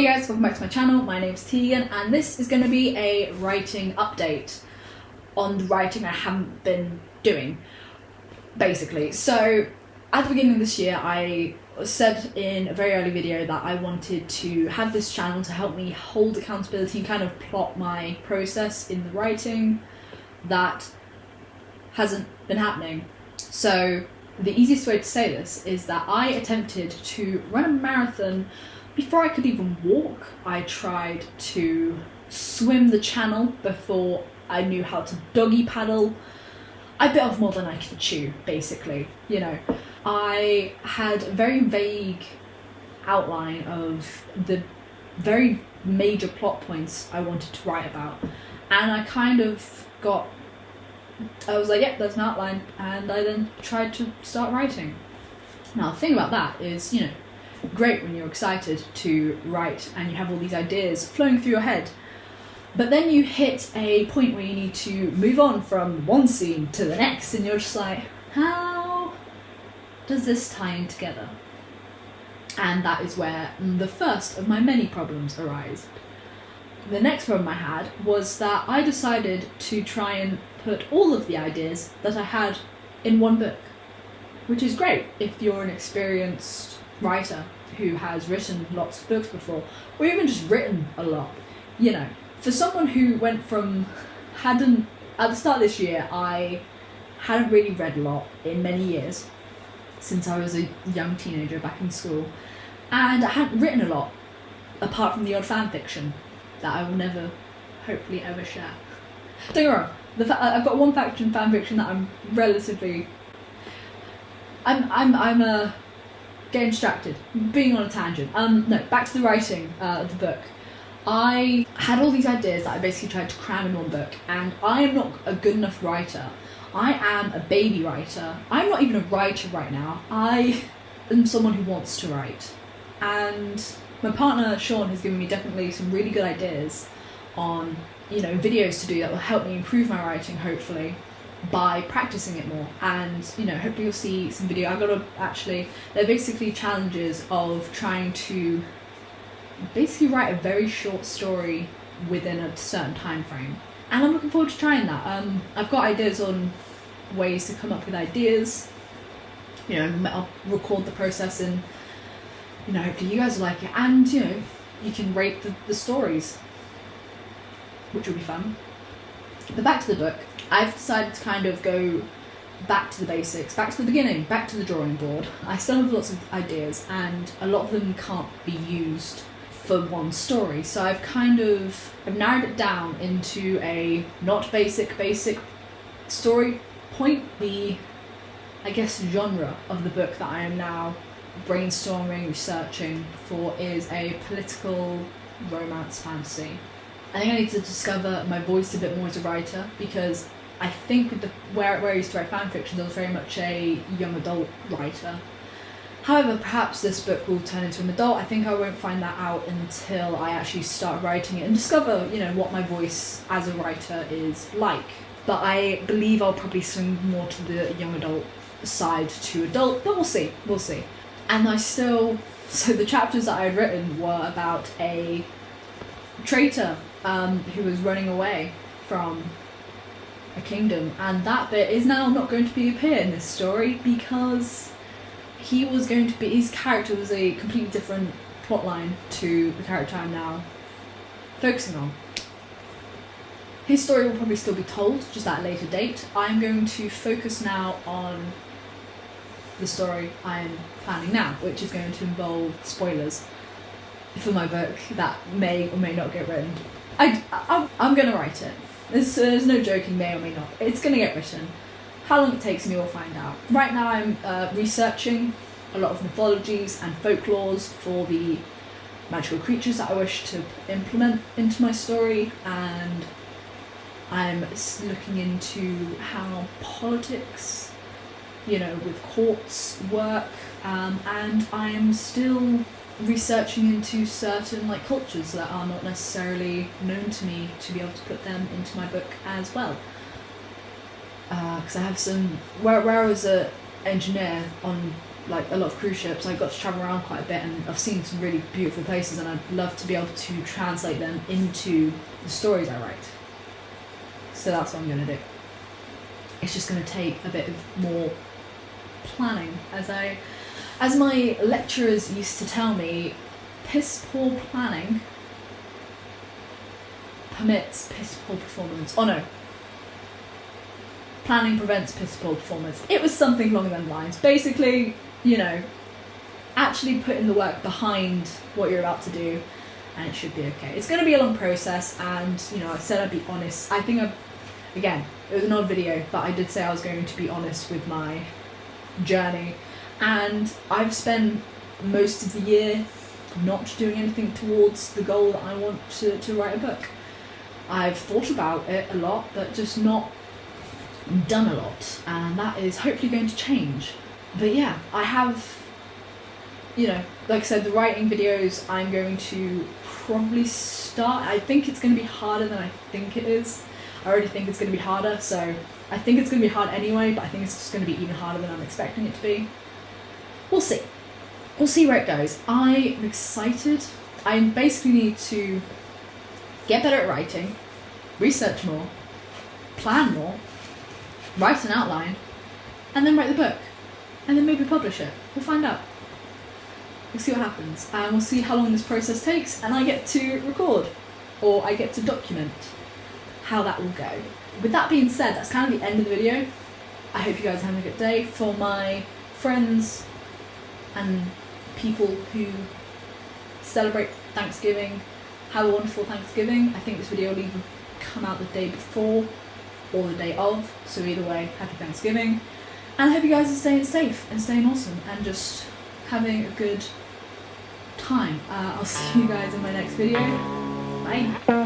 Hey guys, welcome back to my channel. My name's Teigan and this is going to be a writing update on the writing I haven't been doing, basically. So at the beginning of this year I said in a very early video that I wanted to have this channel to help me hold accountability and kind of plot my process in the writing. That hasn't been happening. So the easiest way to say this is that I attempted to run a marathon before I could even walk. I tried to swim the channel before I knew how to doggy paddle. I bit off more than I could chew, basically, you know. I had a very vague outline of the very major plot points I wanted to write about, and I kind of I was like, yep, there's an outline, and I then tried to start writing. Now the thing about that is, you know, great when you're excited to write and you have all these ideas flowing through your head, but then you hit a point where you need to move on from one scene to the next and you're just like, how does this tie in together? And that is where the first of my many problems arise. The next problem I had was that I decided to try and put all of the ideas that I had in one book, which is great if you're an experienced writer who has written lots of books before, or even just written a lot. You know, for someone who went from, at the start of this year, I hadn't really read a lot in many years, since I was a young teenager back in school, and I hadn't written a lot, apart from the odd fan fiction that I will never, hopefully, ever share. Don't get me wrong, I've got one fan fiction that I'm relatively, I'm getting distracted, being on a tangent. No, back to the writing of the book. I had all these ideas that I basically tried to cram in one book, and I am not a good enough writer. I am a baby writer. I'm not even a writer right now. I am someone who wants to write. And my partner, Sean, has given me definitely some really good ideas on, you know, videos to do that will help me improve my writing, hopefully, by practicing it more. And, you know, hopefully you'll see some video. I've got to actually, they're basically challenges of trying to basically write a very short story within a certain time frame. And I'm looking forward to trying that. I've got ideas on ways to come up with ideas. You know, I'll record the process and, you know, hopefully you guys will like it. And, you know, you can rate the stories, which will be fun. But back to the book. I've decided to kind of go back to the basics, back to the beginning, back to the drawing board. I still have lots of ideas and a lot of them can't be used for one story. So I've narrowed it down into a not basic story point. The, I guess, genre of the book that I am now brainstorming, researching for is a political romance fantasy. I think I need to discover my voice a bit more as a writer, because I think with where I used to write fan fiction, I was very much a young adult writer. However, perhaps this book will turn into an adult. I think I won't find that out until I actually start writing it and discover, you know, what my voice as a writer is like. But I believe I'll probably swing more to the young adult side to adult, but we'll see. And so the chapters that I had written were about a traitor who was running away from a kingdom, and that bit is now not going to appear in this story because his character was a completely different plotline to the character I'm now focusing on. His story will probably still be told, just at a later date. I'm going to focus now on the story I'm planning now, which is going to involve spoilers for my book that may or may not get written. I'm going to write it. There's no joking, may or may not. It's going to get written. How long it takes me, we'll find out. Right now I'm researching a lot of mythologies and folklores for the magical creatures that I wish to implement into my story, and I'm looking into how politics, you know, with courts work, and I'm still researching into certain cultures that are not necessarily known to me to be able to put them into my book as well. Because I have some, where I was an engineer on like a lot of cruise ships. I got to travel around quite a bit, and I've seen some really beautiful places, and I'd love to be able to translate them into the stories I write. So that's what I'm going to do. It's just going to take a bit of more planning. As my lecturers used to tell me, piss poor planning permits piss poor performance. Oh no. Planning prevents piss poor performance. It was something along those lines. Basically, you know, actually put in the work behind what you're about to do, and it should be okay. It's going to be a long process, and you know, I said I'd be honest. I think again, it was an odd video, but I did say I was going to be honest with my journey, and I've spent most of the year not doing anything towards the goal that I want to write a book. I've thought about it a lot, but just not done a lot, and that is hopefully going to change. But yeah, I have, you know, like I said, the writing videos I'm going to probably start. I think it's going to be harder than I think it is. I already think it's going to be harder, so I think it's going to be hard anyway, but I think it's just going to be even harder than I'm expecting it to be. We'll see. We'll see where it goes. I'm excited. I basically need to get better at writing, research more, plan more, write an outline, and then write the book, and then maybe publish it. We'll find out. We'll see what happens, and we'll see how long this process takes, and I get to record, or I get to document how that will go. With that being said, that's kind of the end of the video. I hope you guys are having a good day. For my friends and people who celebrate Thanksgiving, have a wonderful Thanksgiving. I think this video will either come out the day before or the day of, so either way, happy Thanksgiving. And I hope you guys are staying safe and staying awesome and just having a good time. I'll see you guys in my next video. Bye.